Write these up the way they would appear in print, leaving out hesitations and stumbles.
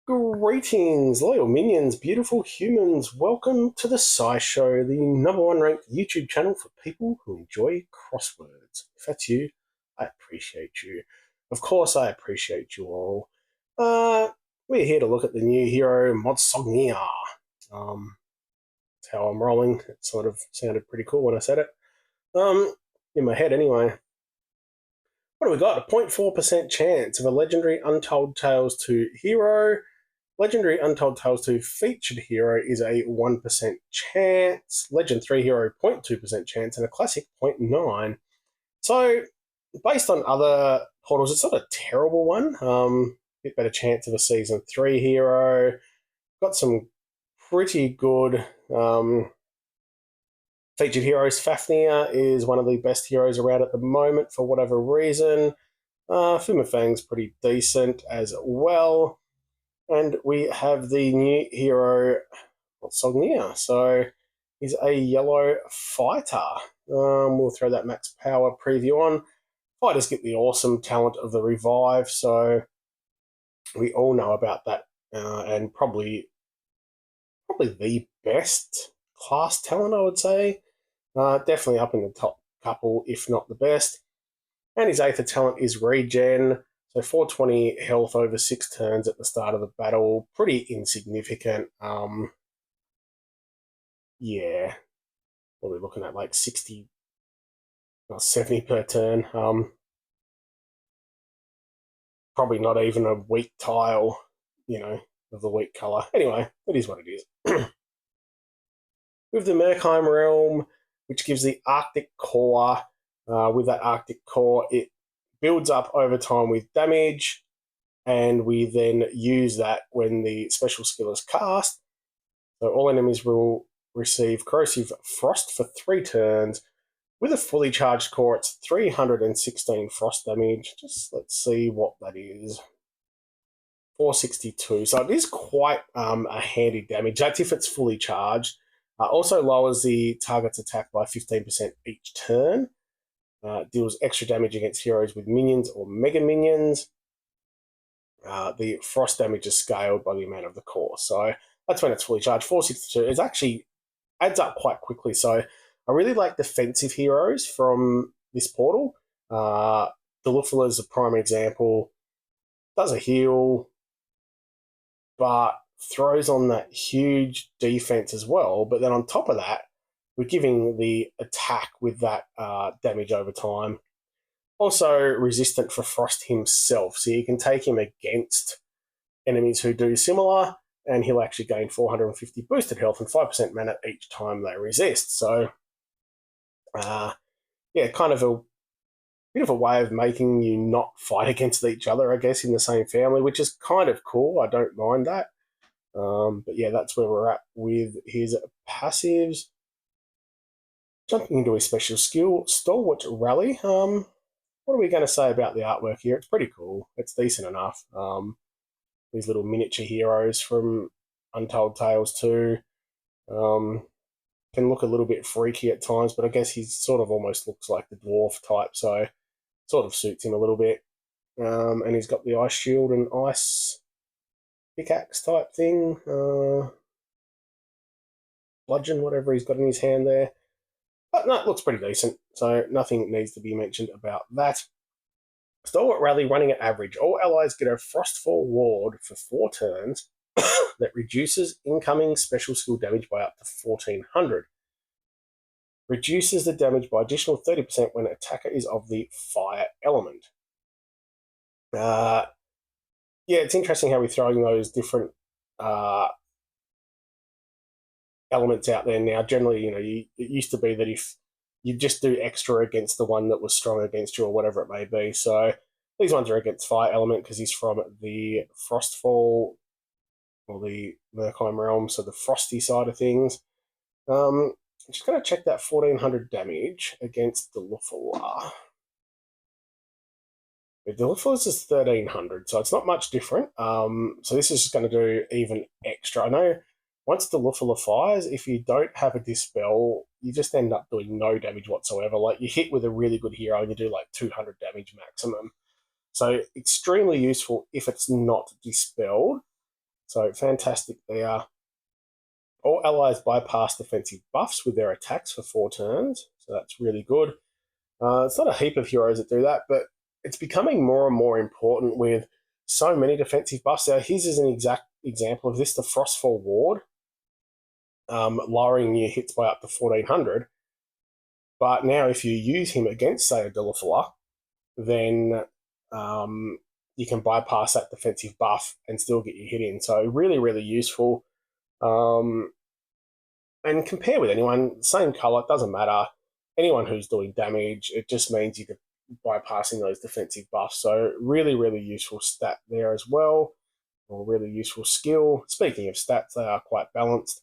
Greetings, loyal minions, beautiful humans. Welcome to the Sci Show, the #1 ranked YouTube channel for people who enjoy crosswords. If that's you, I appreciate you. Of course, I appreciate you all. Uh, we're here to look at the new hero, Motsognir. That's how I'm rolling. It sort of sounded pretty cool when I said it. In my head, anyway. What do we got? A 0.4% chance of a legendary Untold Tales 2 hero. Legendary Untold Tales 2 featured hero is a 1% chance, Legend 3 hero 0.2% chance, and a classic 0.9. So, based on other portals, it's not a terrible one. Bit better chance of a Season 3 hero. Got some pretty good featured heroes. Fafnir is one of the best heroes around at the moment for whatever reason. Fumafang's pretty decent as well. And we have the new hero, Motsognir. So he's a yellow fighter. We'll throw that max power preview on. Fighters get the awesome talent of the revive, so we all know about that, and probably the best class talent, I would say. Definitely up in the top couple, if not the best. And his Aether talent is regen. So 420 health over 6 turns at the start of the battle. Pretty insignificant. Yeah. What are we looking at? Like 60 or 70 per turn. Probably not even a weak tile, of the weak colour. Anyway, it is what it is. With the Murkheim Realm, which gives the Arctic Core. With that Arctic Core, it builds up over time with damage, and we then use that when the special skill is cast. So all enemies will receive Corrosive Frost for 3 turns. With a fully charged core, it's 316 frost damage. Just let's see what that is. 462. So it is quite a handy damage. That's if it's fully charged. Also lowers the target's attack by 15% each turn. Deals extra damage against heroes with minions or mega minions. The frost damage is scaled by the amount of the core. So that's when it's fully charged. 462. It actually adds up quite quickly. So I really like defensive heroes from this portal. Delufala is a prime example. Does a heal, but throws on that huge defense as well. But then on top of that, we're giving the attack with that damage over time. Also resistant for Frost himself, so you can take him against enemies who do similar, and he'll actually gain 450 boosted health and 5% mana each time they resist. So, kind of a bit of a way of making you not fight against each other, I guess, in the same family, which is kind of cool. I don't mind that. But yeah, that's where we're at with his passives. Jumping into his special skill, Stalwart Rally. What are we going to say about the artwork here? It's pretty cool. It's decent enough. These little miniature heroes from Untold Tales 2 can look a little bit freaky at times, but I guess he sort of almost looks like the dwarf type, so sort of suits him a little bit. And he's got the ice shield and ice pickaxe type thing. Bludgeon, whatever he's got in his hand there. But no, it looks pretty decent, so nothing needs to be mentioned about that. Stalwart Rally running at average. All allies get a Frostfall ward for 4 turns that reduces incoming special skill damage by up to 1400. Reduces the damage by additional 30% when an attacker is of the fire element. It's interesting how we're throwing those different elements out there now. Generally, it used to be that if you just do extra against the one that was strong against you or whatever it may be. So these ones are against fire element because he's from the Frostfall or the Murkheim Realm, so the frosty side of things. I'm just going to check that 1400 damage against Delufala. Delufala's is 1300, so it's not much different. So this is just going to do even extra. I know once Delufala fires, if you don't have a Dispel, you just end up doing no damage whatsoever. Like, you hit with a really good hero and you do like 200 damage maximum. So extremely useful if it's not Dispelled. So fantastic there. All allies bypass defensive buffs with their attacks for 4 turns, so that's really good. It's not a heap of heroes that do that, but it's becoming more and more important with so many defensive buffs. Now, his is an exact example of this, the Frostfall Ward, lowering your hits by up to 1400. But now if you use him against, say, a Delufala, then you can bypass that defensive buff and still get your hit in. So really, really useful. And compare with anyone, same colour, doesn't matter. Anyone who's doing damage, it just means you're bypassing those defensive buffs. So really, really useful stat there as well, or really useful skill. Speaking of stats, they are quite balanced.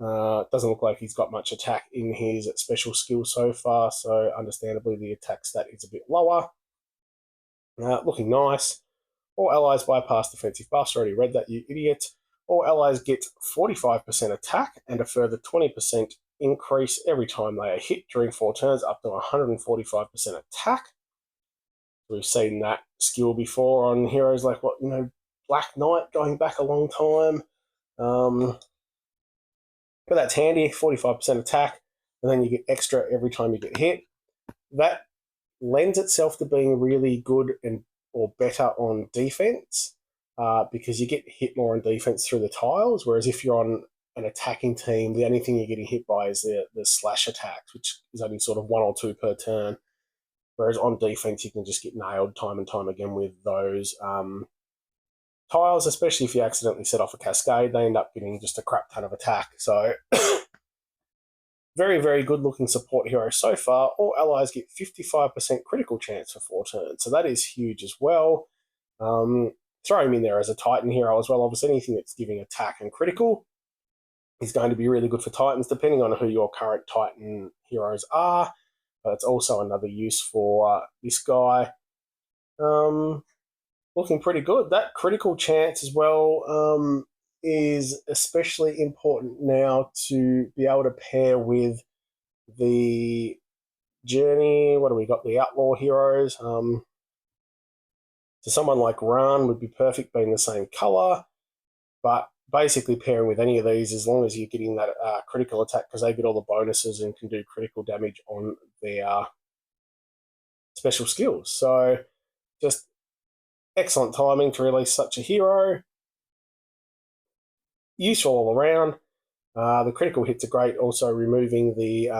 Doesn't look like he's got much attack in his special skill so far, so understandably the attack stat is a bit lower. Looking nice. All allies bypass defensive buffs. Already read that, you idiot. All allies get 45% attack and a further 20% increase every time they are hit during 4 turns, up to 145% attack. We've seen that skill before on heroes like Black Knight going back a long time. But that's handy, 45% attack, and then you get extra every time you get hit. That lends itself to being really good or better on defense, because you get hit more on defense through the tiles, whereas if you're on an attacking team, the only thing you're getting hit by is the slash attacks, which is only sort of 1 or 2 per turn. Whereas on defense, you can just get nailed time and time again with those tiles, especially if you accidentally set off a cascade. They end up getting just a crap ton of attack. So very, very good looking support hero so far. All allies get 55% critical chance for 4 turns. So that is huge as well. Throw him in there as a Titan hero as well. Obviously, anything that's giving attack and critical is going to be really good for Titans, depending on who your current Titan heroes are. But it's also another use for this guy. Looking pretty good. That critical chance as well is especially important now to be able to pair with the journey. What do we got? The outlaw heroes. So someone like Ran would be perfect being the same color, but basically pairing with any of these, as long as you're getting that critical attack, because they get all the bonuses and can do critical damage on their special skills. So just excellent timing to release such a hero. Useful all around. The critical hits are great, also removing the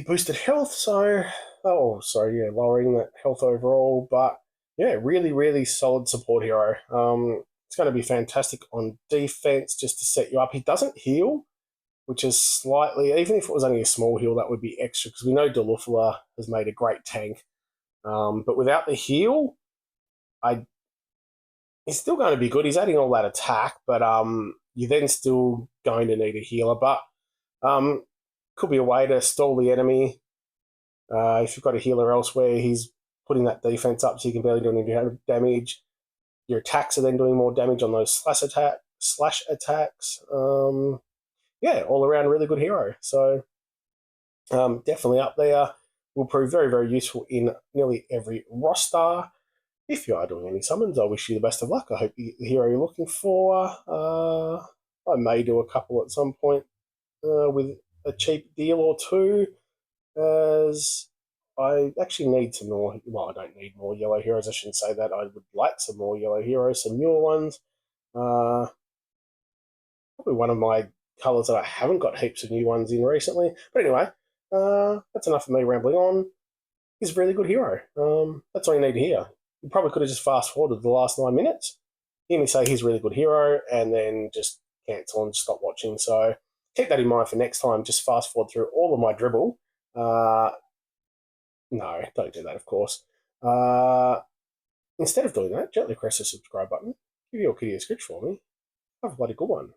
boosted health, so lowering that health overall. But yeah, really, really solid support hero. It's going to be fantastic on defense just to set you up. He doesn't heal, which is slightly, even if it was only a small heal, that would be extra, because we know Delufala has made a great tank. But without the heal, he's still going to be good. He's adding all that attack, but you're then still going to need a healer. But could be a way to stall the enemy. If you've got a healer elsewhere, he's putting that defense up so you can barely do any damage. Your attacks are then doing more damage on those slash attacks. All around really good hero. So definitely up there. Will prove very, very useful in nearly every roster. If you are doing any summons, I wish you the best of luck. I hope you get the hero you're looking for. I may do a couple at some point with a cheap deal or two, as I actually need some more. Well, I don't need more yellow heroes. I shouldn't say that. I would like some more yellow heroes, some newer ones. Probably one of my colours that I haven't got heaps of new ones in recently. But anyway, that's enough of me rambling on. He's a really good hero. That's all you need to hear. You probably could have just fast-forwarded the last 9 minutes, hear me say he's a really good hero, and then just cancel and stop watching. So keep that in mind for next time. Just fast-forward through all of my dribble. No, don't do that, of course. Instead of doing that, gently press the subscribe button. Give your kitty a scritch for me. Have a bloody good one.